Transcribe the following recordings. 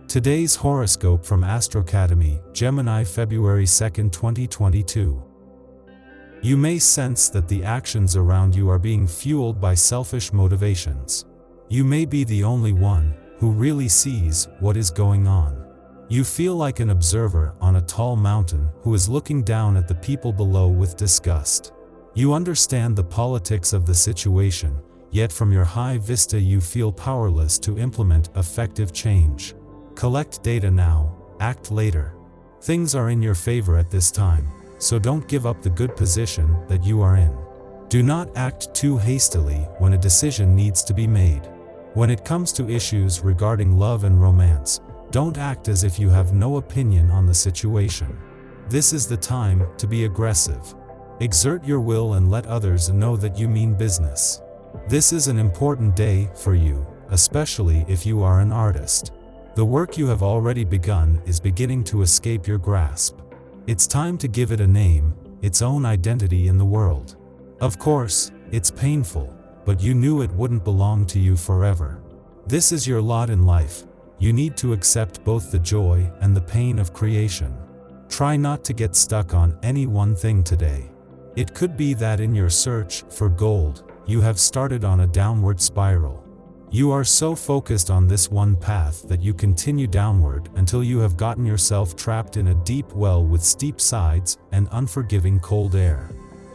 Today's horoscope from Astrocademy, Gemini February 2, 2022. You may sense that the actions around you are being fueled by selfish motivations. You may be the only one who really sees what is going on. You feel like an observer on a tall mountain who is looking down at the people below with disgust. You understand the politics of the situation, yet from your high vista you feel powerless to implement effective change. Collect data now, act later. Things are in your favor at this time, so don't give up the good position that you are in. Do not act too hastily when a decision needs to be made. When it comes to issues regarding love and romance, don't act as if you have no opinion on the situation. This is the time to be aggressive. Exert your will and let others know that you mean business. This is an important day for you, especially if you are an artist. The work you have already begun is beginning to escape your grasp. It's time to give it a name, its own identity in the world. Of course, it's painful, but you knew it wouldn't belong to you forever. This is your lot in life. You need to accept both the joy and the pain of creation. Try not to get stuck on any one thing today. It could be that in your search for gold, you have started on a downward spiral. You are so focused on this one path that you continue downward until you have gotten yourself trapped in a deep well with steep sides and unforgiving cold air.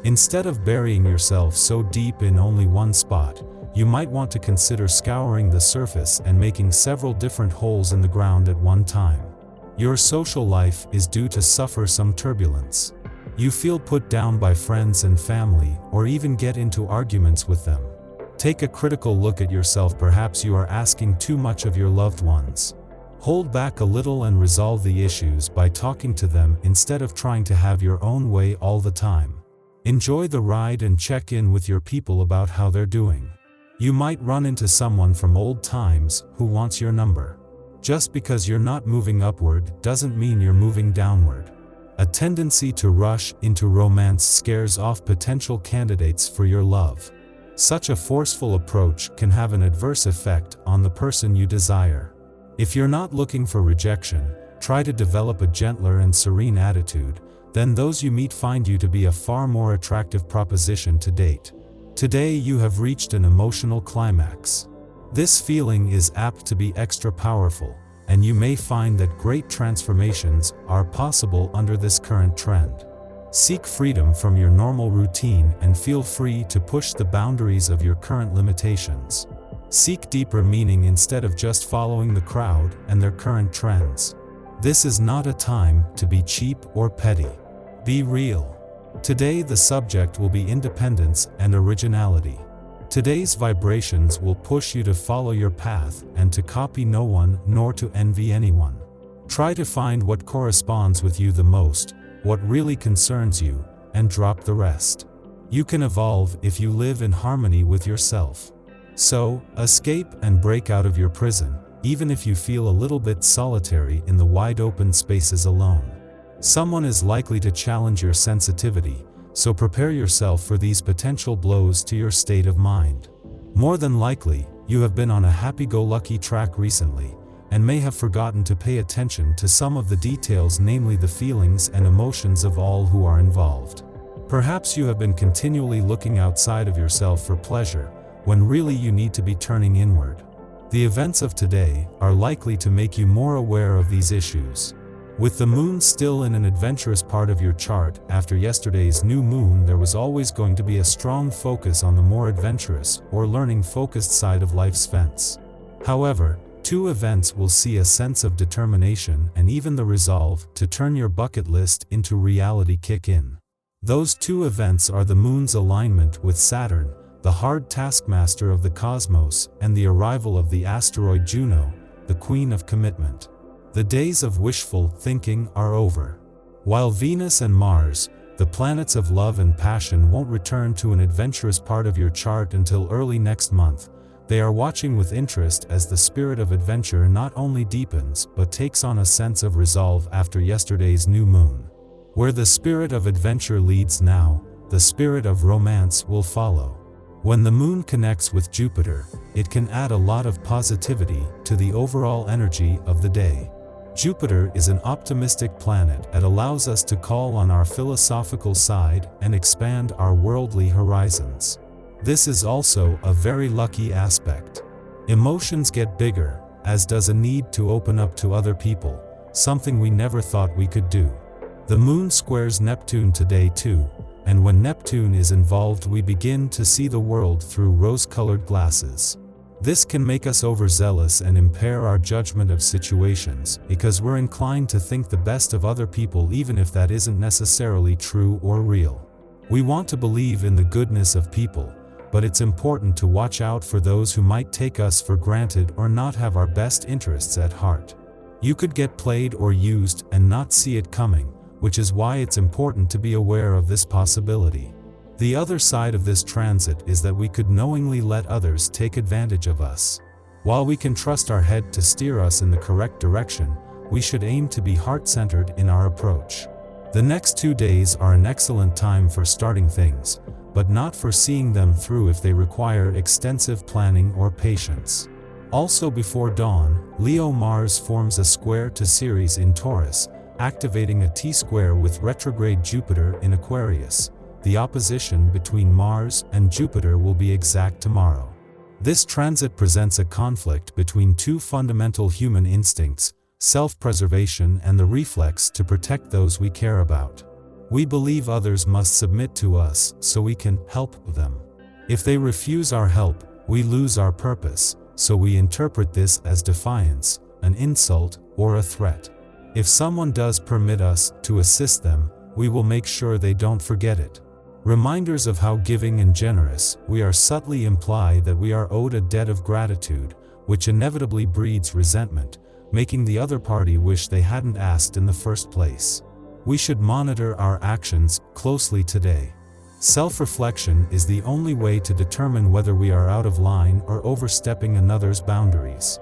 Instead of burying yourself so deep in only one spot, you might want to consider scouring the surface and making several different holes in the ground at one time. Your social life is due to suffer some turbulence. You feel put down by friends and family, or even get into arguments with them. Take a critical look at yourself. Perhaps you are asking too much of your loved ones. Hold back a little and resolve the issues by talking to them instead of trying to have your own way all the time. Enjoy the ride and check in with your people about how they're doing. You might run into someone from old times who wants your number. Just because you're not moving upward doesn't mean you're moving downward. A tendency to rush into romance scares off potential candidates for your love. Such a forceful approach can have an adverse effect on the person you desire. If you're not looking for rejection, try to develop a gentler and serene attitude, then those you meet find you to be a far more attractive proposition to date. Today you have reached an emotional climax. This feeling is apt to be extra powerful, and you may find that great transformations are possible under this current trend. Seek freedom from your normal routine and feel free to push the boundaries of your current limitations. Seek deeper meaning instead of just following the crowd and their current trends. This is not a time to be cheap or petty. Be real. Today the subject will be independence and originality. Today's vibrations will push you to follow your path and to copy no one nor to envy anyone. Try to find what corresponds with you the most, what really concerns you, and drop the rest. You can evolve if you live in harmony with yourself. So, escape and break out of your prison, even if you feel a little bit solitary in the wide open spaces alone. Someone is likely to challenge your sensitivity, so prepare yourself for these potential blows to your state of mind. More than likely, you have been on a happy-go-lucky track recently, and may have forgotten to pay attention to some of the details, namely the feelings and emotions of all who are involved. Perhaps you have been continually looking outside of yourself for pleasure, when really you need to be turning inward. The events of today are likely to make you more aware of these issues. With the moon still in an adventurous part of your chart after yesterday's new moon, there was always going to be a strong focus on the more adventurous or learning-focused side of life's fence. However, two events will see a sense of determination and even the resolve to turn your bucket list into reality kick in. Those two events are the moon's alignment with Saturn, the hard taskmaster of the cosmos, and the arrival of the asteroid Juno, the queen of commitment. The days of wishful thinking are over. While Venus and Mars, the planets of love and passion, won't return to an adventurous part of your chart until early next month, they are watching with interest as the spirit of adventure not only deepens but takes on a sense of resolve after yesterday's new moon. Where the spirit of adventure leads now, the spirit of romance will follow. When the moon connects with Jupiter, it can add a lot of positivity to the overall energy of the day. Jupiter is an optimistic planet that allows us to call on our philosophical side and expand our worldly horizons. This is also a very lucky aspect. Emotions get bigger, as does a need to open up to other people, something we never thought we could do. The moon squares Neptune today too, and when Neptune is involved we begin to see the world through rose-colored glasses. This can make us overzealous and impair our judgment of situations, because we're inclined to think the best of other people even if that isn't necessarily true or real. We want to believe in the goodness of people, but it's important to watch out for those who might take us for granted or not have our best interests at heart. You could get played or used and not see it coming, which is why it's important to be aware of this possibility. The other side of this transit is that we could knowingly let others take advantage of us. While we can trust our head to steer us in the correct direction, we should aim to be heart-centered in our approach. The next 2 days are an excellent time for starting things, but not for seeing them through if they require extensive planning or patience. Also before dawn, Leo Mars forms a square to Ceres in Taurus, activating a T-square with retrograde Jupiter in Aquarius. The opposition between Mars and Jupiter will be exact tomorrow. This transit presents a conflict between two fundamental human instincts, self-preservation and the reflex to protect those we care about. We believe others must submit to us so we can help them. If they refuse our help, we lose our purpose, so we interpret this as defiance, an insult, or a threat. If someone does permit us to assist them, we will make sure they don't forget it. Reminders of how giving and generous we are subtly imply that we are owed a debt of gratitude, which inevitably breeds resentment, making the other party wish they hadn't asked in the first place. We should monitor our actions closely today. Self-reflection is the only way to determine whether we are out of line or overstepping another's boundaries.